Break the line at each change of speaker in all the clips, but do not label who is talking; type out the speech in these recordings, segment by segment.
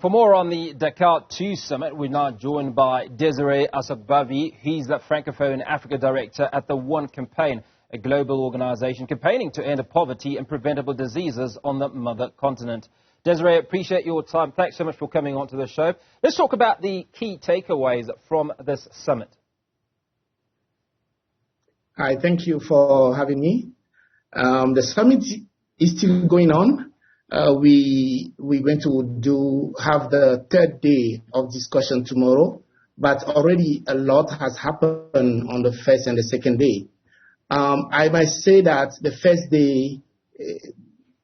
For more on the Dakar 2 summit, we're now joined by Desire Assogbavi. He's the Francophone Africa Director at the ONE Campaign, a global organization campaigning to end poverty and preventable diseases on the mother continent. Desire, appreciate your time. Thanks so much for coming on to the show. Let's talk about the key takeaways from this summit.
Hi, thank you for having me. The summit is still going on. We're going to have the third day of discussion tomorrow, but already a lot has happened on the first and the second day. I might say that the first day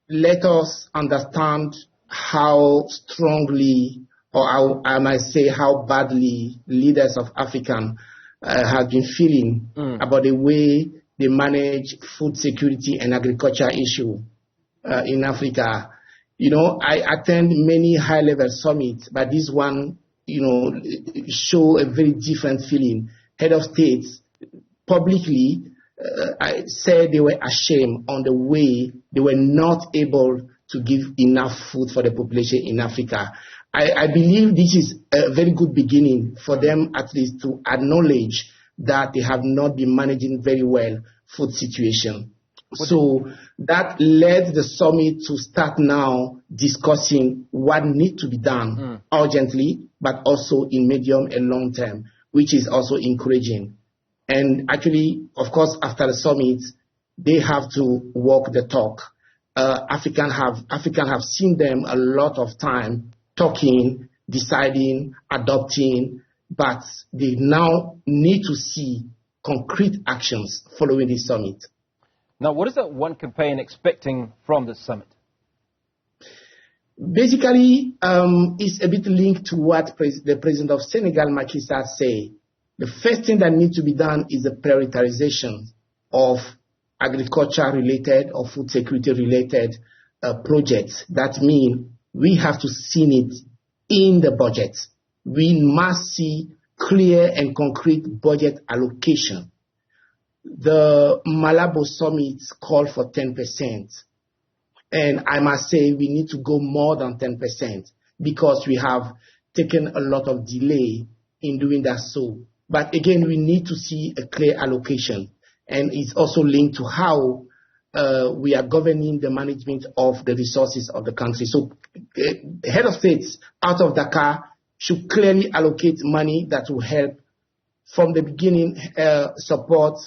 let us understand how strongly, or I might say how badly, leaders of African have been feeling about the way they manage food security and agriculture issue in Africa. You know, I attend many high-level summits, but this one, show a very different feeling. Head of states publicly said they were ashamed on the way they were not able to give enough food for the population in Africa. I believe this is a very good beginning for them at least to acknowledge that they have not been managing very well food situation. So that led the summit to start now discussing what needs to be done urgently, but also in medium and long term, which is also encouraging. And actually, of course, after the summit, they have to walk the talk. African have seen them a lot of time talking, deciding, adopting, but they now need to see concrete actions following this summit.
Now, what is the ONE Campaign expecting from this summit?
Basically, it's a bit linked to what the president of Senegal, Macky Sall, said. The first thing that needs to be done is the prioritization of agriculture-related or food security-related projects. That means we have to see it in the budget. We must see clear and concrete budget allocation. The Malabo summit called for 10%. And I must say we need to go more than 10% because we have taken a lot of delay in doing that so. But again, we need to see a clear allocation. And it's also linked to how we are governing the management of the resources of the country. So the head of states out of Dakar should clearly allocate money that will help from the beginning support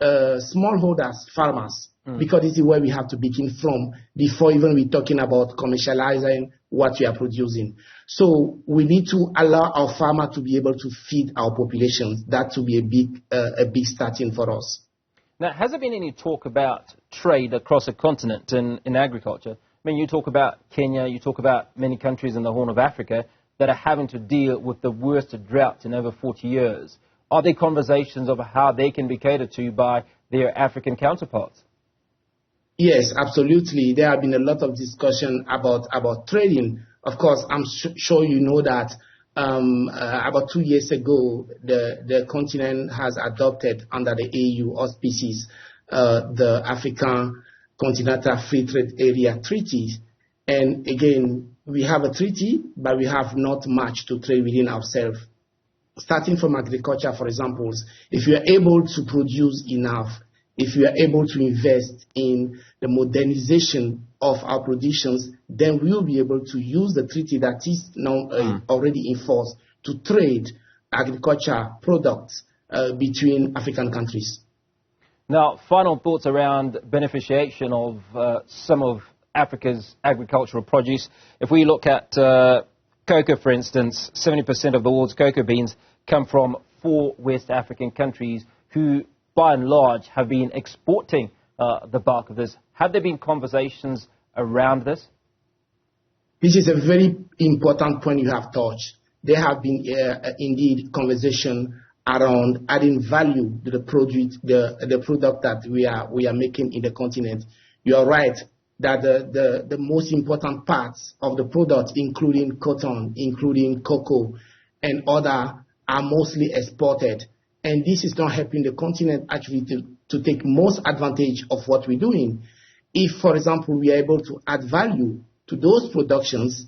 smallholders, farmers, because this is where we have to begin from before even we're talking about commercializing what we are producing. So we need to allow our farmers to be able to feed our populations. That will be a big starting for us.
Now, has there been any talk about trade across the continent in agriculture? I mean, you talk about Kenya, you talk about many countries in the Horn of Africa that are having to deal with the worst drought in over 40 years. Are there conversations of how they can be catered to by their African counterparts?
Yes, absolutely. There have been a lot of discussion about trading. Of course, I'm sure you know that about 2 years ago, the continent has adopted under the AU auspices the African Continental Free Trade Area Treaty. And again, we have a treaty, but we have not much to trade within ourselves. Starting from agriculture, for example, if you are able to produce enough, if you are able to invest in the modernization of our productions, then we will be able to use the treaty that is now already in force to trade agriculture products between African countries.
Now, final thoughts around beneficiation of some of Africa's agricultural produce. If we look at cocoa, for instance, 70% of the world's cocoa beans come from 4 West African countries who, by and large, have been exporting the bulk of this. Have there been conversations around this?
This is a very important point you have touched. There have been indeed conversation around adding value to the product that we are making in the continent. You are right that the most important parts of the product, including cotton, including cocoa, and other, are mostly exported. And this is not helping the continent actually to take most advantage of what we're doing. If, for example, we are able to add value to those productions,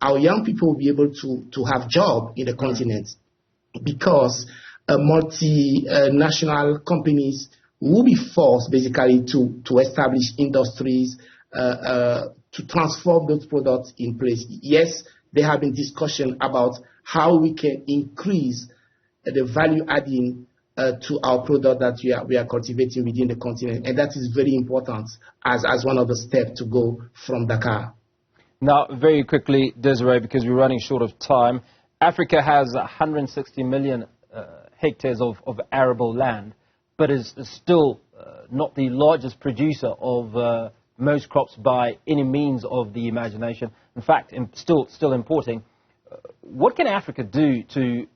our young people will be able to have job in the continent, because multinational companies will be forced basically to establish industries, to transform those products in place. Yes, there have been discussion about how we can increase the value adding to our product that we are cultivating within the continent, and that is very important as one of the steps to go from Dakar.
Now, very quickly, Desiree, because we're running short of time, Africa has 160 million hectares of arable land, but is still not the largest producer of most crops by any means of the imagination. In fact, still importing. What can Africa do to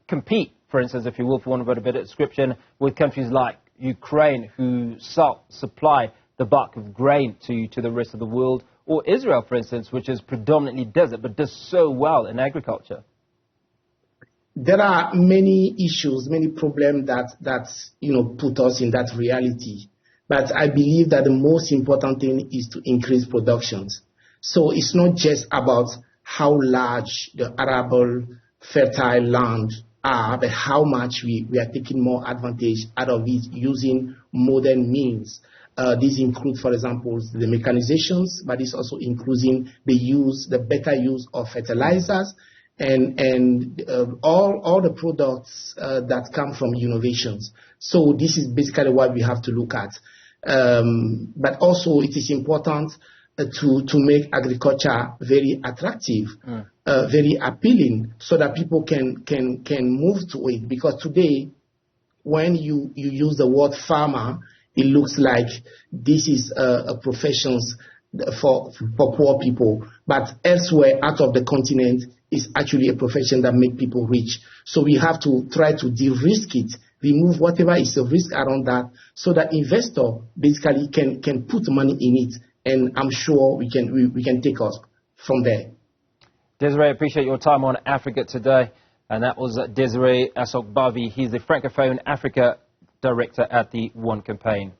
compete, for instance, if you will, for want of a better description, with countries like Ukraine, who supply the bulk of grain to the rest of the world, or Israel, for instance, which is predominantly desert but does so well in agriculture?
There are many issues, many problems that put us in that reality. But I believe that the most important thing is to increase productions. So it's not just about how large the arable fertile land are, but how much we are taking more advantage out of it using modern means. These include, for example, the mechanizations, but it's also including the better use of fertilizers and all the products that come from innovations. So this is basically what we have to look at. But also it is important to make agriculture very attractive, very appealing, so that people can move to it. Because today, when you use the word farmer, it looks like this is a profession for poor people. But elsewhere out of the continent, it's actually a profession that makes people rich. So we have to try to de-risk it, remove whatever is a risk around that, so that investor basically can put money in it. And I'm sure we can take us from there.
Desiree, I appreciate your time on Africa today. And that was Desire Assogbavi. He's the Francophone Africa Director at the ONE Campaign.